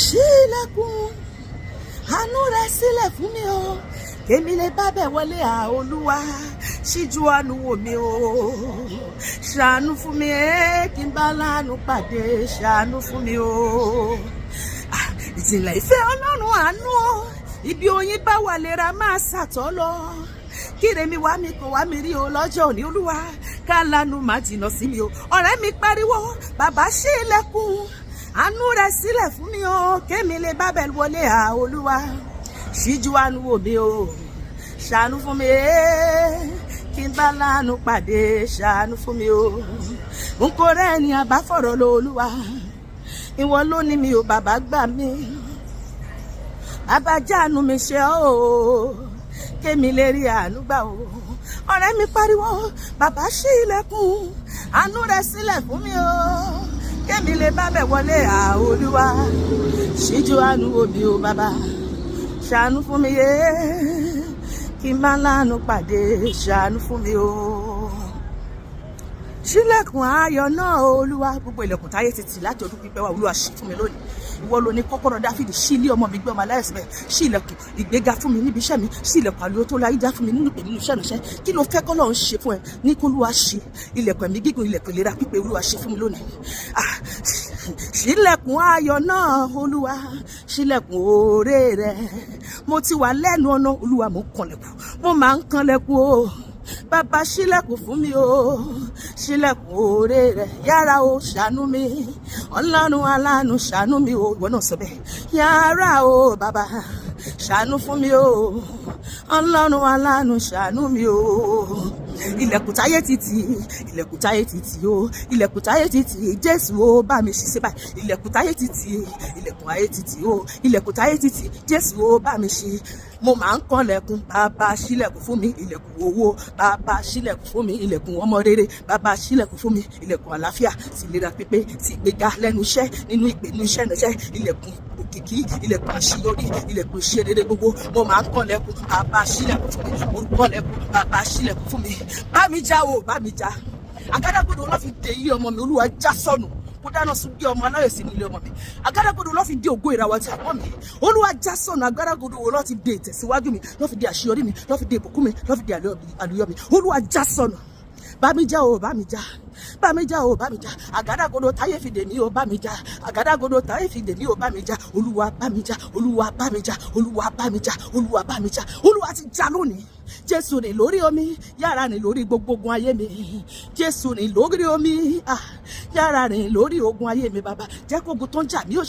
ṣílẹ̀kùn àánú rẹ̀ sílẹ̀ fún mi o, kémi lè bá bẹ̀ wọlé Olúwa. Ṣíjú àánú wò mí o, ṣàánú fún mi kí n bá láàánú pàdé. Ṣàánú fún mi o, ìjìnlẹ̀ ìfẹ́ Ọlọ́run àánú o, ibi oyin bá wà lera máa ṣàtọ́ lọ. Kíre mi wá mi kò wá mi rí o lọ́jọ́ òní Olúwa, ká lánú má jìnnà sí mi o. Ọ̀rẹ́ mi pariwo, bàbá ṣí ilẹ̀kùn àánú rẹ̀ sílẹ̀ fún mi o, kémi lè bá bẹ̀ wọlé Olúwa. Ṣíjú àánú wò mí o, ṣàánú fún mi kí n bá láàánú pàdé. Ṣàánú fún mi o, n kò rẹ́ ni àbá fọ̀rọ̀ lọ Olúwa, ìwọ ló ní mi o, bàbá gbà mí, bàbá jáàánú mi ṣe o, kémi lè rí àánú gbà o. Ọ̀rẹ́ mi pariwo, bàbá ṣí ilẹ̀kùn àánú rẹ̀ sílẹ̀ fún mi o, kémi lè bá bẹ̀ wọlé Olúwa. Ṣíjú àánú wò mí o bàbá, ṣàánú fún mi kí n bá láàánú pàdé. Ṣàánú fún mi o, ṣílẹ̀kùn ayọ̀ náà Olúwa. Gbogbo ilẹ̀kùn táyé ti tì láti ọdún pípẹ́ wá Olúwa ṣí fún mi lónìí. Ìwọ ló ní kọ́kọ́rọ́ Dáfídì. Ṣí ilé ọmọ mi gbé ọmọ aláìsàn bẹ́ẹ̀. Ṣí ilẹ̀kùn ìgbéga fún mi níbi iṣẹ́ mi. Ṣí ilẹ̀kùn àlùyọ tó láyé já fún mi nínú ìpè nínú iṣẹ́ ìránṣẹ́. Kí ló fẹ́ kọ́ lọ́run ṣe fún ẹ? Ní kó Olúwa ṣí ilẹ̀kùn ẹ̀mí gígùn, ilẹ̀kùn ìlera pípé Olúwa ṣí fún mi lónìí. Ṣílẹ̀kùn ayọ̀ náà Olúwa, ṣílẹ̀kùn oore rẹ̀. Mo ti wà lẹ́nu ọ̀nà Olúwa, mo ń kanlẹ̀kùn, mo máa ń kanlẹ̀kùn o. Bàbá ṣílẹ̀kùn fún mi o, ṣílẹ̀kùn oore rẹ̀. Yára o, ṣàánú mi, Ọlọ́run aláàánú ṣàánú mi o. Ìwọ náà sọ bẹ́ẹ̀. Yára o bàbá, ṣàánú fún mi o, Ọlọ́run aláàánú ṣàánú mi o. Ilẹ̀kùn táyé ti tì, ilẹ̀kùn táyé ti tì o, ilẹ̀kùn táyé ti tì, Jésù o bá mi ṣí sí báyìí. Ilẹ̀kùn táyé ti tì, ilẹ̀kùn ayé ti tì o, ilẹ̀kùn táyé ti tì, Jésù o bá mi ṣí. Mo máa ń kanlẹ̀kùn, bàbá ṣílẹ̀kùn fún mi. Ilẹ̀kùn owó, bàbá ṣílẹ̀kùn fún mi. Ilẹ̀kùn ọmọ rere, bàbá ṣílẹ̀kùn fún mi. Ilẹ̀kùn àlàáfíà, ti ìlera pípé, ti ìgbéga lẹ́nu iṣẹ́, nínú ìpè nínú iṣẹ́ ìránṣẹ́. Ilẹ̀kùn òkìkí, ilẹ̀kùn àṣeyọrí, ilẹ̀kùn iṣẹ́ rere gbogbo. Mo máa ń kanlẹ̀kùn, bàbá ṣílẹ̀kùn fún mi. Mo ń kanlẹ̀kùn, bàbá ṣílẹ̀kùn fún mi. Bá mi já o, bá mi já. Àgádágodo ló fi dè ilé ọmọ mi, Olúwa já sọnù. Kó dáná sun bí ọmọ aláyọ̀ sí nílé ọmọ mi. Àgádágodo ló fi dé ògo ìràwọ̀ àti àpọ́n mi. Olúwa já sọnù. Àgádágodo wo ló ti dé ìtẹ̀síwájú mi, ló fi dé àṣeyọrí mi, ló fi dé ìbùkún mi, ló fi dé àlùyọ mi. Olúwa já sọnù. Bá mi já o, bá mi já. Bá mi já o, bá mi já. Àgádágodo táyé fi dè mí o, bá mi já. Àgádágodo táyé fi dè mí o, bá mi já. Olúwa bá mi já. Olúwa bá mi já. Olúwa bá mi já. Olúwa bá mi já. Olúwa ti já lónìí. Jésù ni lórí omi, yára ni lórí gbogbo ogun ayé mi. Jésù ni lórí omi, yára ni lórí ogun ayé mi bàbá. Jẹ́ kó ogun tó ń jà mí ó